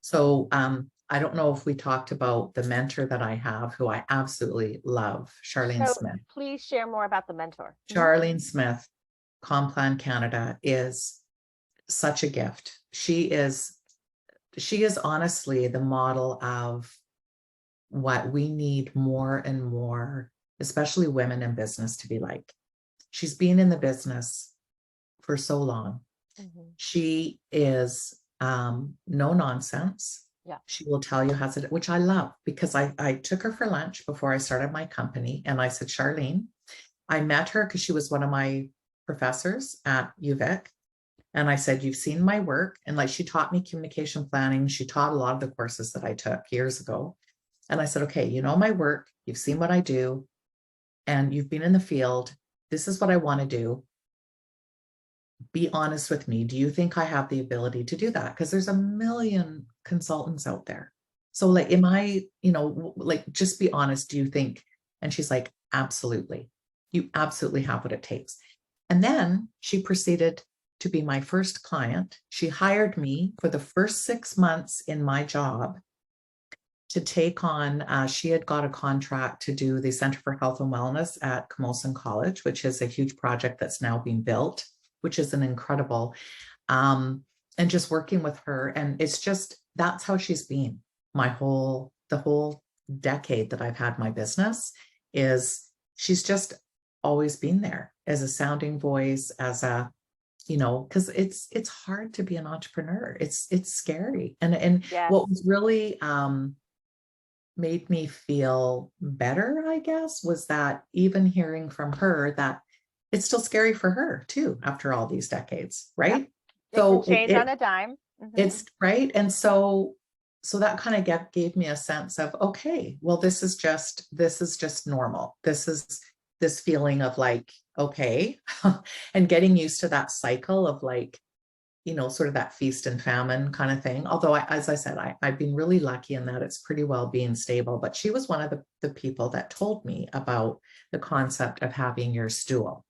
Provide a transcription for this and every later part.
So I don't know if we talked about the mentor that I have, who I absolutely love, Charlene So Smith. please share more about the mentor. Charlene Smith, Complan Canada, is such a gift. She is honestly the model of what we need more and more, especially women in business, to be like. She's been in the business for so long. Mhm. She is no nonsense. Yeah. She will tell you how to, which I love because I took her for lunch before I started my company. And I said, Charlene, I met her because she was one of my professors at UVic. And I said, you've seen my work. And like she taught me communication planning. She taught a lot of the courses that I took years ago. And I said, okay, you know my work, you've seen what I do, and you've been in the field. This is what I want to do. Be honest with me. Do you think I have the ability to do that? Because there's a million consultants out there. So like, am I, like, just be honest. Do you think? And she's like, absolutely. You absolutely have what it takes. And then she proceeded to be my first client. She hired me for the first 6 months in my job to take on, she had got a contract to do the Center for Health and Wellness at Camosun College, which is a huge project that's now being built, which is an incredible, and just working with her. And it's just, that's how she's been the whole decade that I've had my business is she's just always been there as a sounding voice, as a, because it's hard to be an entrepreneur. It's scary. And Yes. what was really made me feel better, I guess, was that even hearing from her that it's still scary for her too, after all these decades, Yep. right? It can So change on a dime. it's right. And so that kind of gave me a sense of, okay, well, this is just normal. This is this feeling of like, okay, and getting used to that cycle of like, sort of that feast and famine kind of thing. Although, as I said, I've been really lucky in that it's pretty well being stable. But she was one of the people that told me about the concept of having your stool,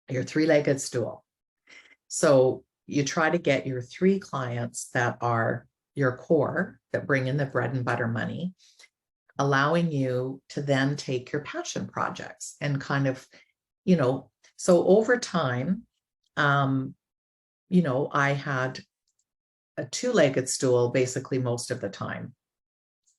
your three-legged stool. So you try to get your three clients that are your core, that bring in the bread and butter money, allowing you to then take your passion projects and kind of, so over time, I had a two-legged stool basically most of the time,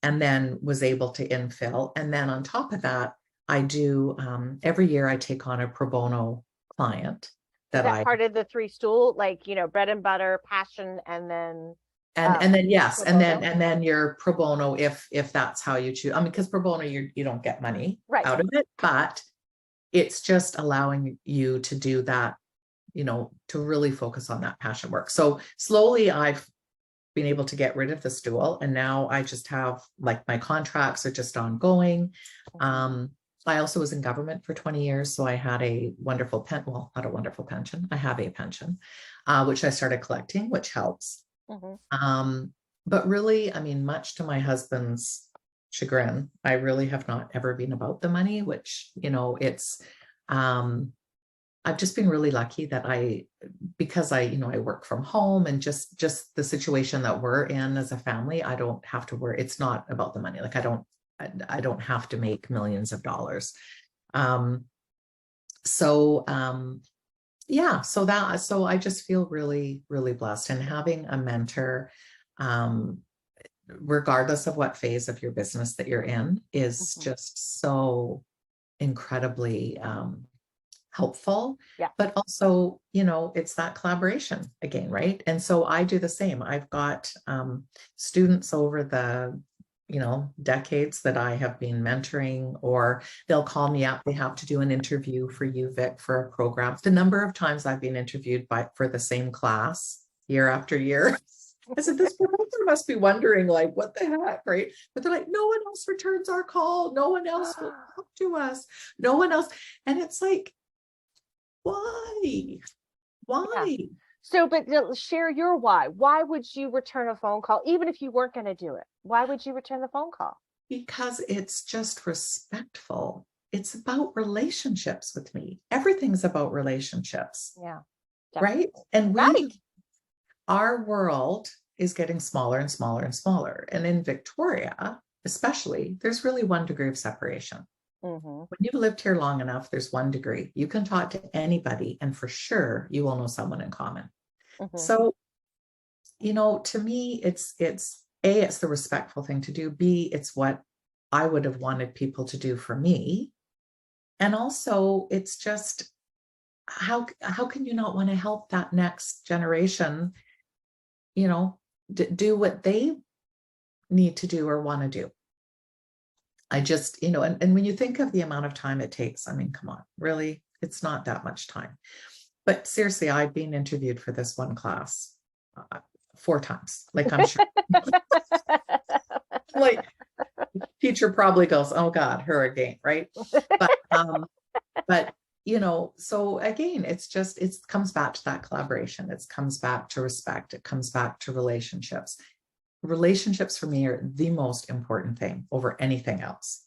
and then was able to infill. And then on top of that, I do every year I take on a pro bono client Is that that I part of the three stool? Like, bread and butter, passion, and then and then yes, pro and then bono? and then your pro bono if that's how you choose. I mean, because pro bono you don't get money Right. out of it, but it's just allowing you to do that, to really focus on that passion work. So slowly I've been able to get rid of the stool. And now I just have like my contracts are just ongoing. I also was in government for 20 years. So I had a wonderful well, not a wonderful pension. I have a pension, which I started collecting, which helps. Mhm. But really, I mean, much to my husband's chagrin, I really have not ever been about the money, which, it's, I've just been really lucky that because I work from home, and just the situation that we're in as a family, I don't have to worry. It's not about the money. Like I don't have to make millions of dollars. Um, so yeah, so I just feel really, really blessed, and having a mentor, um, regardless of what phase of your business that you're in, is Mhm. just so incredibly helpful. Yeah. But also, it's that collaboration again, right? And so I do the same. I've got students over the decades that I have been mentoring, or they'll call me up. They have to do an interview for UVic for a program. The number of times I've been interviewed for the same class year after year. I said, this professor must be wondering, like, what the heck, right? But they're like, no one else returns our call. No one else will talk to us. No one else. And it's like, why? Yeah. Why? So, but share your why. Why would you return a phone call, even if you weren't going to do it? Why would you return the phone call? Because it's just respectful. It's about relationships with me. Everything's about relationships, Yeah, right? definitely. And Right. our world is getting smaller and smaller and smaller. And in Victoria, especially, there's really 1 degree of separation. Mhm. When you've lived here long enough, there's 1 degree. You can talk to anybody, and for sure, you will know someone in common. Mhm. So, to me, it's A, it's the respectful thing to do. B, it's what I would have wanted people to do for me. And also, it's just how can you not want to help that next generation, do what they need to do or want to do? I just, and when you think of the amount of time it takes, I mean, come on, really, it's not that much time. But seriously, I've been interviewed for this one class 4 times. Like, I'm sure, like, teacher probably goes, "Oh God, her again," right? But so again, it comes back to that collaboration. It comes back to respect. It comes back to relationships. Relationships for me are the most important thing over anything else.